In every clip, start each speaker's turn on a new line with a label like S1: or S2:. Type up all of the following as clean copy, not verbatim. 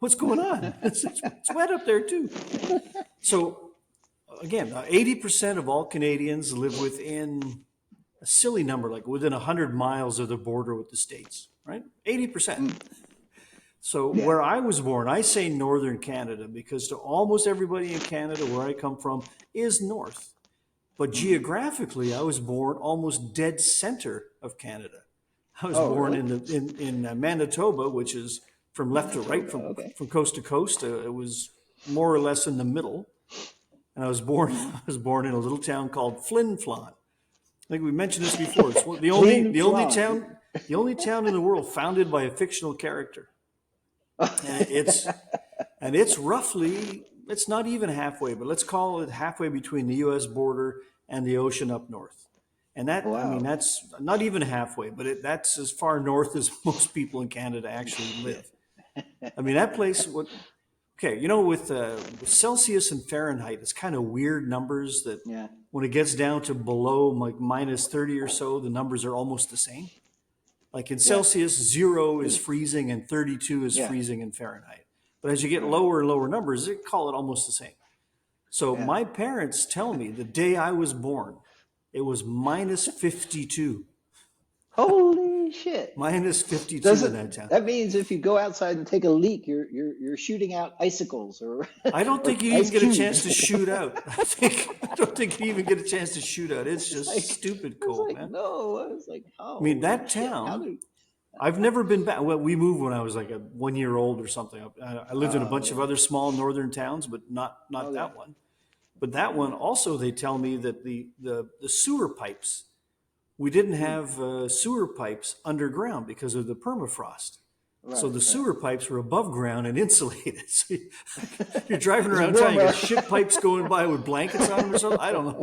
S1: What's going on? It's wet up there too. So again, 80% of all Canadians live within a silly number, like within 100 miles of the border with the States, right? 80%. So
S2: Yeah.
S1: where I was born, I say northern Canada because to almost everybody in Canada, where I come from, is north. But geographically, I was born almost dead center of Canada. I was
S2: Oh,
S1: born
S2: really?
S1: in Manitoba, which is from left to right,
S2: Manitoba. Okay.
S1: from coast to coast. It was more or less in the middle. And I was born
S2: Mm-hmm.
S1: I was born in a little town called Flynn Flon. I think we mentioned this before. It's
S2: Flynn
S1: the only
S2: Flon.
S1: town in the world founded by a fictional character. And it's roughly, it's not even halfway, but let's call it halfway between the U.S. border and the ocean up north. And that, I mean,
S2: Wow.
S1: that's not even halfway, but that's as far north as most people in Canada actually
S2: Shit.
S1: live. I mean, that place, okay, you know, with Celsius and Fahrenheit, it's kind of weird numbers that
S2: Yeah.
S1: when it gets down to below like minus 30 or so, the numbers are almost the same. Like in
S2: Yeah.
S1: Celsius, 0 is freezing and 32 is
S2: Yeah.
S1: freezing in Fahrenheit. But as you get
S2: Right.
S1: lower and lower numbers, they call it almost the same. So
S2: Yeah.
S1: my parents tell me the day I was born, it was minus 52.
S2: Holy shit.
S1: Minus 52
S2: Does
S1: in
S2: it?
S1: that town.
S2: That means if you go outside and take a leak, you're shooting out icicles or
S1: I don't
S2: or
S1: think you even
S2: ice
S1: get a chance
S2: cubes.
S1: to shoot out. I don't think you even get a chance to shoot out. It's just
S2: Like,
S1: stupid
S2: I was
S1: cold,
S2: like,
S1: man.
S2: no. I was like,
S1: I mean,
S2: holy
S1: that
S2: shit. How
S1: town,
S2: do?
S1: I've never been back. Well, we moved when I was like a 1 year old or something. I lived in a bunch of
S2: Okay.
S1: other small northern towns, but not
S2: Okay.
S1: that one. But that one also, they tell me that the sewer pipes, we didn't
S2: Hmm.
S1: have sewer pipes underground because of the permafrost. So
S2: Right.
S1: the
S2: Right.
S1: sewer pipes were above ground and insulated. So you're driving
S2: It's
S1: around town, you got
S2: warmer.
S1: shit pipes going by with blankets on them or something. I don't know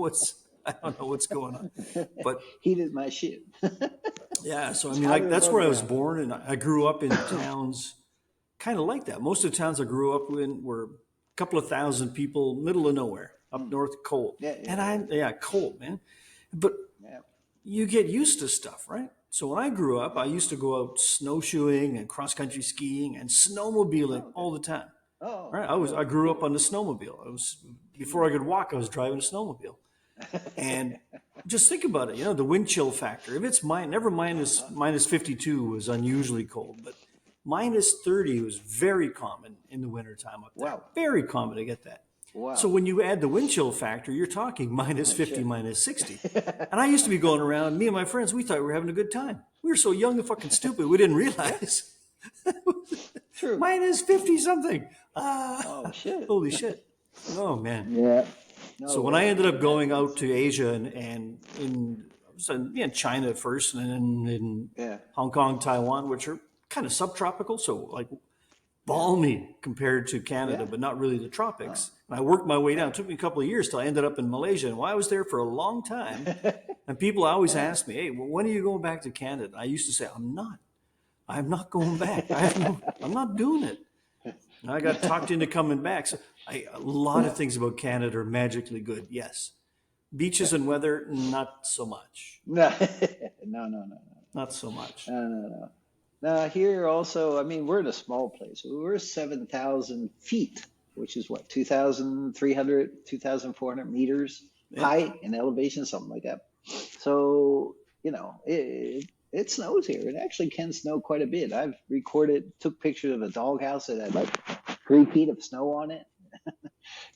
S1: what's going on. But
S2: Heated my shit.
S1: yeah, so I
S2: It's
S1: mean, like
S2: hotter
S1: that's
S2: above
S1: where I was
S2: ground.
S1: born, and I grew up in towns kind of like that. Most of the towns I grew up in were a couple of thousand people, middle of nowhere, up
S2: Hmm.
S1: north, cold.
S2: Yeah.
S1: And
S2: Yeah.
S1: yeah, cold, man. But
S2: Yeah.
S1: you get used to stuff, right? So when I grew up, I used to go out snowshoeing and cross country skiing and snowmobiling
S2: Oh, okay.
S1: all the time.
S2: Oh,
S1: Right?
S2: yeah.
S1: I grew up
S2: Cool.
S1: on the snowmobile. I was before
S2: Hmm.
S1: I could walk, I was driving a snowmobile. And just think about it, you know, the wind chill factor. If it's never minus 52 was unusually cold, but minus 30 was very common in the wintertime up there.
S2: Wow.
S1: Very common to get that. So
S2: Wow.
S1: when you add the wind chill factor, you're talking minus
S2: Holy
S1: 50,
S2: shit.
S1: minus 60. And I used to be going around, me and my friends, we thought we were having a good time. We were so young and fucking stupid, we didn't
S2: Yeah.
S1: realize
S2: True.
S1: minus 50 something. Ah,
S2: Oh shit.
S1: holy shit. Oh, man.
S2: Yeah.
S1: So
S2: No
S1: when I
S2: way.
S1: ended up
S2: That
S1: going out
S2: is.
S1: to Asia and in I was in China first and then in
S2: Yeah.
S1: Hong Kong, Taiwan, which are kind of subtropical, so like
S2: Yeah.
S1: balmy compared to Canada,
S2: Yeah.
S1: but not really the
S2: Oh.
S1: tropics. And I worked my way down.
S2: Yeah.
S1: It took me a couple of years till I ended up in Malaysia. And while I was there for a long time, and people always
S2: Yeah.
S1: ask me, "Hey, well, when are you going back to Canada?" I used to say, "I'm not. I'm not going back. I have no. I'm not doing it." And I got talked into coming back. So a lot of things about Canada are magically good. Yes, beaches and weather, not so much.
S2: No. No. No. No.
S1: Not so much.
S2: No. No. No. Now here also, I mean, we're in a small place. We're 7,000 feet, which is what, 2,300, 2,400 meters
S1: Yeah.
S2: high in elevation, something like that. So, it snows here. It actually can snow quite a bit. I've took pictures of a doghouse that had like 3 feet of snow on it.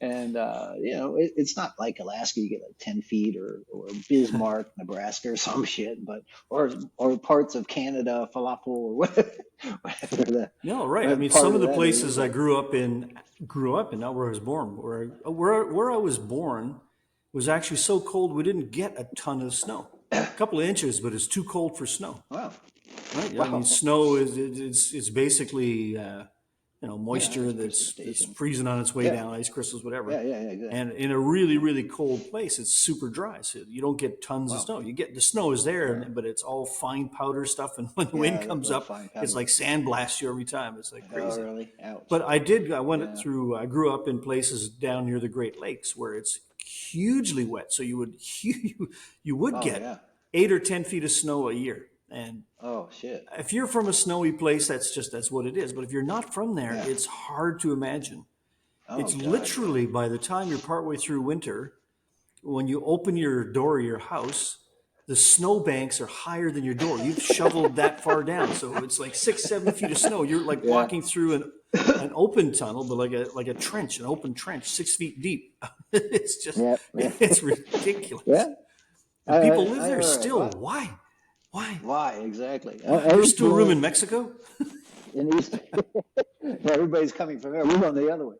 S2: And it's not like Alaska. You get like 10 feet, or Bismarck, Nebraska, or some shit, but or parts of Canada, falafel, or whatever
S1: No, right. I
S2: what
S1: mean,
S2: part
S1: some of
S2: of
S1: the
S2: that is.
S1: places I
S2: But
S1: grew up in, not where I was born. Where I was born was actually so cold we didn't get a ton of snow. A couple of inches, but it's too cold for snow.
S2: wow,
S1: Right? I mean,
S2: wow,
S1: snow is it's basically
S2: yeah,
S1: moisture
S2: it's
S1: that's
S2: precipitation.
S1: freezing on its way
S2: Yeah,
S1: down, ice crystals, whatever.
S2: yeah, yeah, yeah, exactly.
S1: And in a really really cold place, it's super dry, so you don't get tons of
S2: Wow,
S1: snow. You get the snow is there,
S2: right.
S1: but it's all fine powder stuff. And when the wind
S2: Yeah,
S1: comes
S2: little
S1: up,
S2: fine
S1: it's
S2: powder.
S1: like sandblast you every time. It's like
S2: Oh,
S1: crazy.
S2: really? Ouch.
S1: But
S2: Yeah.
S1: I grew up in places down near the Great Lakes where it's hugely wet. So you would
S2: Oh,
S1: get
S2: yeah.
S1: 8 or 10 feet of snow a year. And
S2: Oh shit.
S1: if you're from a snowy place, that's what it is. But if you're not from there,
S2: Yeah.
S1: it's hard to imagine.
S2: Oh
S1: It's
S2: god. Yeah.
S1: literally by the time you're partway through winter, when you open your door of your house, the snow banks are higher than your door. You've shoveled that far down, so it's like 6, 7 feet of snow. You're like
S2: Yeah.
S1: walking through an open tunnel, but like a trench, an open trench, 6 feet deep. It's just
S2: Yeah. Yeah.
S1: it's ridiculous.
S2: Yeah.
S1: And people live
S2: I
S1: there still.
S2: what?
S1: Why? Why?
S2: Why exactly?
S1: Why?
S2: I
S1: There's
S2: used
S1: still room
S2: to
S1: in Mexico.
S2: in East. Everybody's coming from there. We're on the other way.